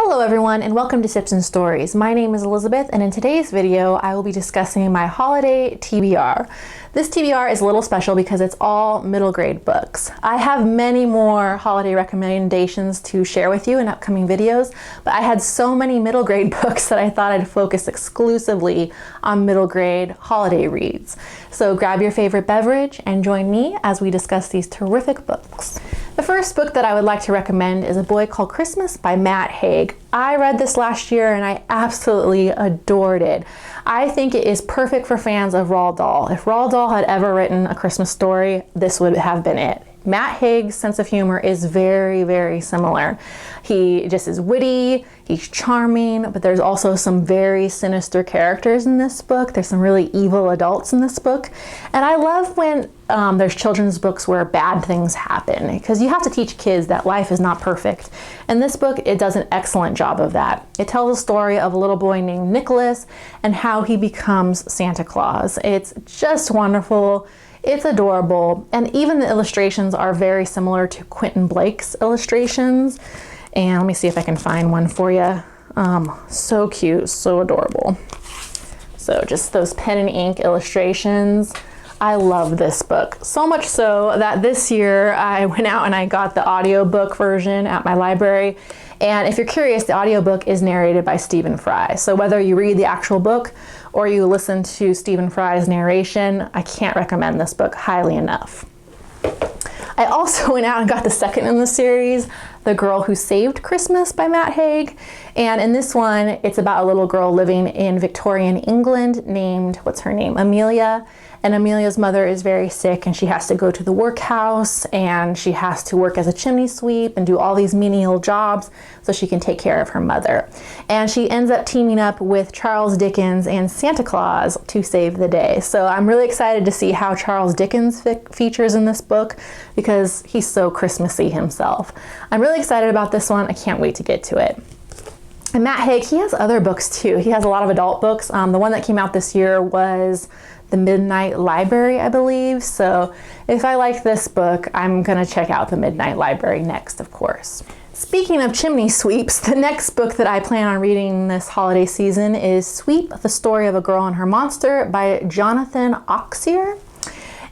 Hello everyone and welcome to Sipz and Stories. My name is Elizabeth and in today's video I will be discussing my holiday TBR. This TBR is a little special because it's all middle grade books. I have many more holiday recommendations to share with you in upcoming videos, but I had so many middle grade books that I thought I'd focus exclusively on middle grade holiday reads. So grab your favorite beverage and join me as we discuss these terrific books. The first book that I would like to recommend is A Boy Called Christmas by Matt Haig. I read this last year and I absolutely adored it. I think it is perfect for fans of Roald Dahl. If Roald Dahl had ever written a Christmas story, this would have been it. Matt Haig's sense of humor is very, very similar. He just is witty, he's charming, but there's also some very sinister characters in this book. There's some really evil adults in this book. And I love when there's children's books where bad things happen, because you have to teach kids that life is not perfect. And this book, it does an excellent job of that. It tells a story of a little boy named Nicholas and how he becomes Santa Claus. It's just wonderful. It's adorable, and even the illustrations are very similar to Quentin Blake's illustrations. And let me see if I can find one for you. So cute, so adorable. So just those pen and ink illustrations. I love this book, so much so that this year I went out and I got the audiobook version at my library. And if you're curious, the audiobook is narrated by Stephen Fry. So whether you read the actual book or you listen to Stephen Fry's narration, I can't recommend this book highly enough. I also went out and got the second in the series, The Girl Who Saved Christmas by Matt Haig. And in this one, it's about a little girl living in Victorian England named, what's her name? Amelia. And Amelia's mother is very sick and she has to go to the workhouse and she has to work as a chimney sweep and do all these menial jobs so she can take care of her mother. And she ends up teaming up with Charles Dickens and Santa Claus to save the day. So I'm really excited to see how Charles Dickens features in this book because he's so Christmassy himself. I'm really excited about this one. I can't wait to get to it. And Matt Haig, he has other books too. He has a lot of adult books. The one that came out this year was The Midnight Library, I believe. So if I like this book, I'm gonna check out The Midnight Library next, of course. Speaking of chimney sweeps, the next book that I plan on reading this holiday season is Sweep, The Story of a Girl and Her Monster by Jonathan Auxier.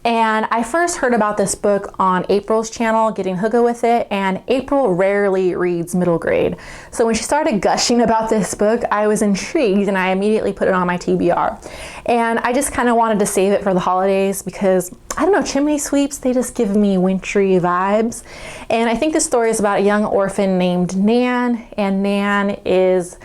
And I first heard about this book on April's channel, Getting Hygge With It, and April rarely reads middle grade. So when she started gushing about this book, I was intrigued and I immediately put it on my TBR. And I just kind of wanted to save it for the holidays because, I don't know, chimney sweeps, they just give me wintry vibes. And I think this story is about a young orphan named Nan, and Nan is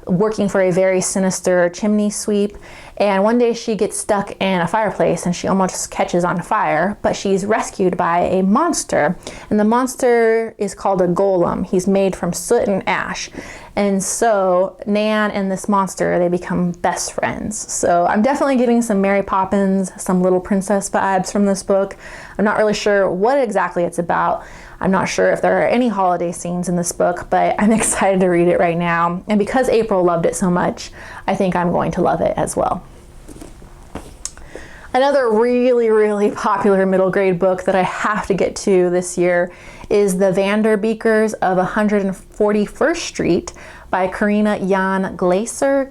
working for a very sinister chimney sweep. And one day she gets stuck in a fireplace and she almost catches on fire, but she's rescued by a monster. And the monster is called a golem. He's made from soot and ash. And so Nan and this monster, they become best friends. So I'm definitely getting some Mary Poppins, some Little Princess vibes from this book. I'm not really sure what exactly it's about. I'm not sure if there are any holiday scenes in this book, but I'm excited to read it right now. And because April loved it so much, I think I'm going to love it as well. Another really, really popular middle grade book that I have to get to this year is The Vanderbeekers of 141st Street by Karina Glaser.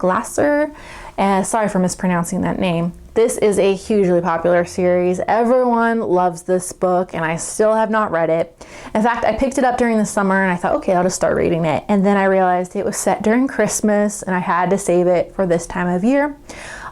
Sorry for mispronouncing that name. This is a hugely popular series. Everyone loves this book and I still have not read it. In fact, I picked it up during the summer and I thought, okay, I'll just start reading it. And then I realized it was set during Christmas and I had to save it for this time of year.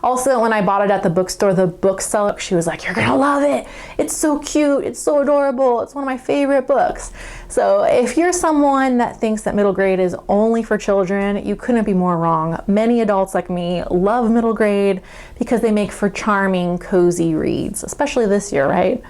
Also, when I bought it at the bookstore, the bookseller, she was like, you're gonna love it. It's so cute, it's so adorable. It's one of my favorite books. So if you're someone that thinks that middle grade is only for children, you couldn't be more wrong. Many adults like me love middle grade because they make for charming, cozy reads, especially this year, right?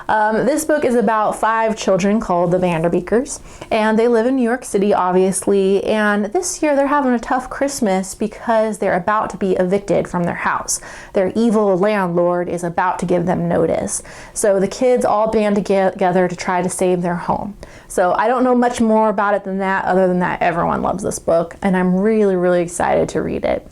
This book is about 5 children called the Vanderbeekers, and they live in New York City, obviously, and this year they're having a tough Christmas because they're about to be evicted from their house. Their evil landlord is about to give them notice. So the kids all band together to try to save their home. So I don't know much more about it than that, other than that everyone loves this book, and I'm really, really excited to read it.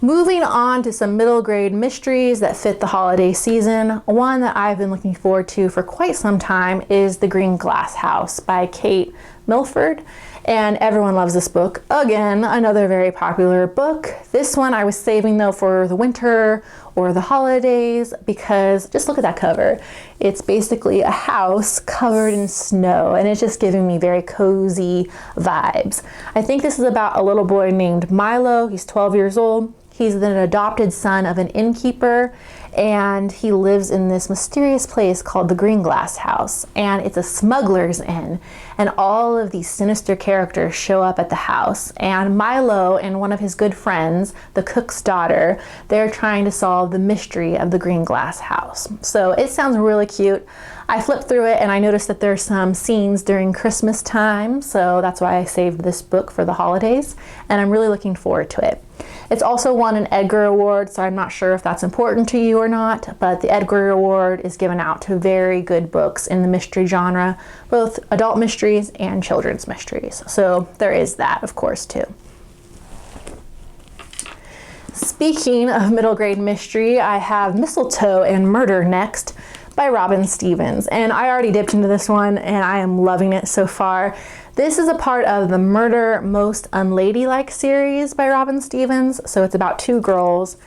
Moving on to some middle grade mysteries that fit the holiday season, one that I've been looking forward to for quite some time is The Green Glass House by Kate Milford. and everyone loves this book. Again, another very popular book. This one I was saving though for the winter or the holidays because just look at that cover. It's basically a house covered in snow, and it's just giving me very cozy vibes. I think this is about a little boy named Milo. He's 12 years old. He's an adopted son of an innkeeper, and he lives in this mysterious place called the Green Glass House, and it's a smuggler's inn, and all of these sinister characters show up at the house, and Milo and one of his good friends, the cook's daughter, they're trying to solve the mystery of the Green Glass House. So it sounds really cute. I flipped through it and I noticed that there's some scenes during Christmas time, so that's why I saved this book for the holidays, and I'm really looking forward to it. It's also won an Edgar Award, so I'm not sure if that's important to you or not, but the Edgar Award is given out to very good books in the mystery genre, both adult mysteries and children's mysteries. So there is that, of course, too. Speaking of middle grade mystery, I have Mistletoe and Murder next by Robin Stevens, and I already dipped into this one and I am loving it so far. This is a part of the Murder Most Unladylike series by Robin Stevens. So it's about two girls,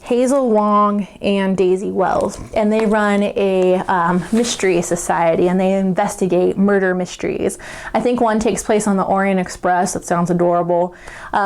Hazel Wong and Daisy Wells, and they run a mystery society and they investigate murder mysteries. I think one takes place on the Orient Express. That sounds adorable.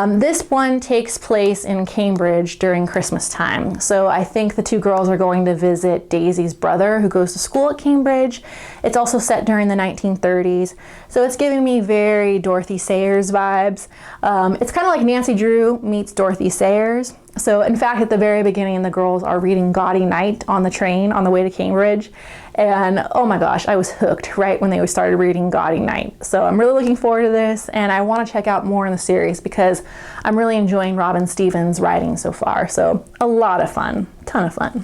This one takes place in Cambridge during Christmas time. So I think the two girls are going to visit Daisy's brother who goes to school at Cambridge. It's also set during the 1930s. So it's giving me very Dorothy Sayers vibes. It's kind of like Nancy Drew meets Dorothy Sayers. So in fact, at the very beginning, the girls are reading Gaudy Night on the train on the way to Cambridge. And oh my gosh, I was hooked right when they started reading Gaudy Night. So I'm really looking forward to this, and I want to check out more in the series because I'm really enjoying Robin Stevens' writing so far. So a lot of fun, ton of fun.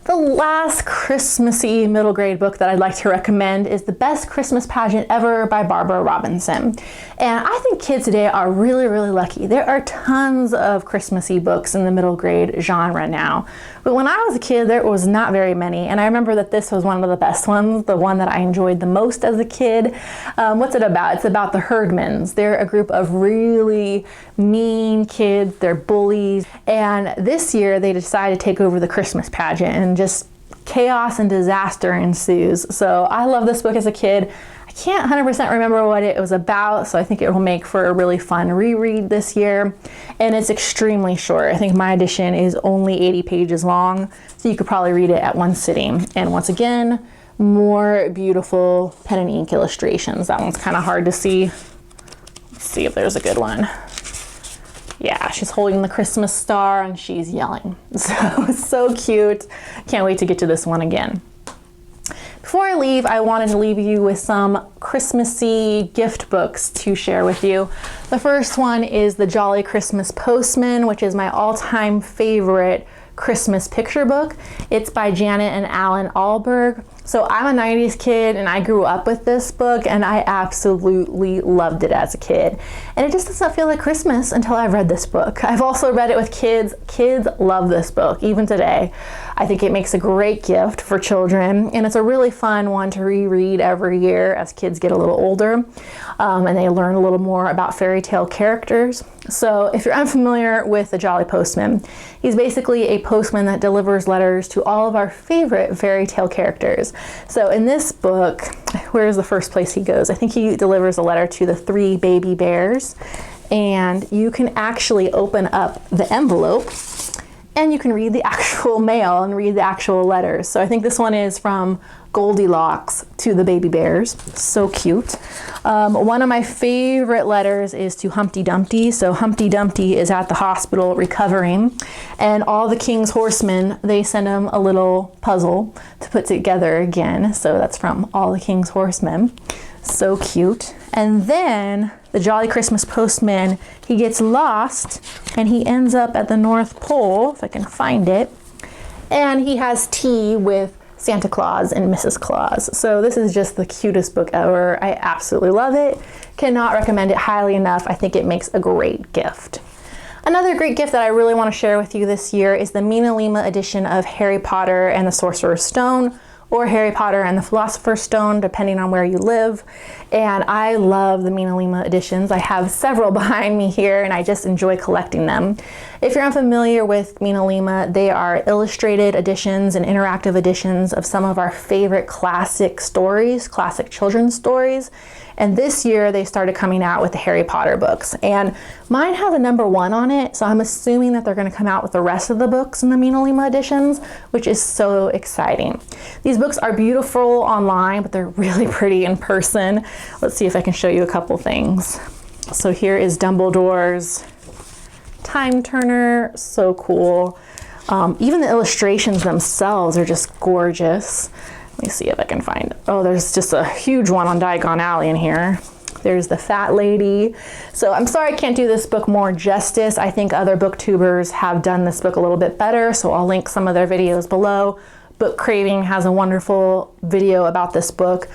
The last Christmassy middle grade book that I'd like to recommend is The Best Christmas Pageant Ever by Barbara Robinson. And I think kids today are really, really lucky. There are tons of Christmassy books in the middle grade genre now. But when I was a kid, there was not very many. And I remember that this was one of the best ones, the one that I enjoyed the most as a kid. What's it about? It's about the Herdmans. They're a group of really mean kids. They're bullies. And this year they decided to take over the Christmas pageant, and just chaos and disaster ensues. So I love this book as a kid. I can't 100% remember what it was about, so I think it will make for a really fun reread this year. And it's extremely short. I think my edition is only 80 pages long, so you could probably read it at one sitting. And once again, more beautiful pen and ink illustrations. That one's kind of hard to see. Let's see if there's a good one. Yeah, she's holding the Christmas star and she's yelling. So cute. Can't wait to get to this one again. Before I leave, I wanted to leave you with some Christmassy gift books to share with you. The first one is The Jolly Christmas Postman, which is my all-time favorite Christmas picture book. It's by Janet and Allan Ahlberg. So I'm a 90s kid and I grew up with this book and I absolutely loved it as a kid. And it just does not feel like Christmas until I've read this book. I've also read it with kids. Kids love this book, even today. I think it makes a great gift for children, and it's a really fun one to reread every year as kids get a little older and they learn a little more about fairy tale characters. So if you're unfamiliar with The Jolly Postman, he's basically a postman that delivers letters to all of our favorite fairy tale characters. So in this book, where's the first place he goes? I think he delivers a letter to the 3 baby bears, and you can actually open up the envelope and you can read the actual mail and read the actual letters. So I think this one is from Goldilocks to the baby bears. So cute. One of my favorite letters is to Humpty Dumpty. So Humpty Dumpty is at the hospital recovering, and all the king's horsemen, they send him a little puzzle to put together again. So that's from all the king's horsemen. So cute. And then the Jolly Christmas Postman, he gets lost and he ends up at the North Pole, if I can find it, and he has tea with Santa Claus and Mrs. Claus. So this is just the cutest book ever. I absolutely love it. Cannot recommend it highly enough. I think it makes a great gift. Another great gift that I really want to share with you this year is the MinaLima edition of Harry Potter and the Sorcerer's Stone, or Harry Potter and the Philosopher's Stone, depending on where you live. And I love the MinaLima editions. I have several behind me here and I just enjoy collecting them. If you're unfamiliar with MinaLima, they are illustrated editions and interactive editions of some of our favorite classic stories, classic children's stories. And this year they started coming out with the Harry Potter books. And mine has a #1 on it, so I'm assuming that they're going to come out with the rest of the books in the MinaLima editions, which is so exciting. These books are beautiful online, but they're really pretty in person. Let's see if I can show you a couple things. So here is Dumbledore's time turner, so cool. Even the illustrations themselves are just gorgeous. Let me see if I can find, oh, there's just a huge one on Diagon Alley in here. There's the fat lady. So I'm sorry I can't do this book more justice. I think other booktubers have done this book a little bit better, so I'll link some of their videos below. Book Craving has a wonderful video about this book.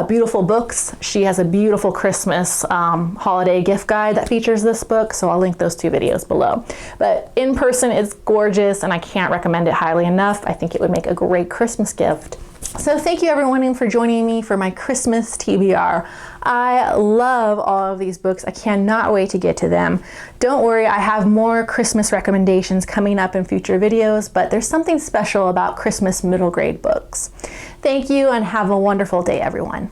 Beautiful Books, she has a beautiful Christmas holiday gift guide that features this book, so I'll link those 2 videos below. But in person, it's gorgeous and I can't recommend it highly enough. I think it would make a great Christmas gift. So thank you everyone for joining me for my Christmas TBR. I love all of these books. I cannot wait to get to them. Don't worry, I have more Christmas recommendations coming up in future videos, but there's something special about Christmas middle grade books. Thank you and have a wonderful day, everyone.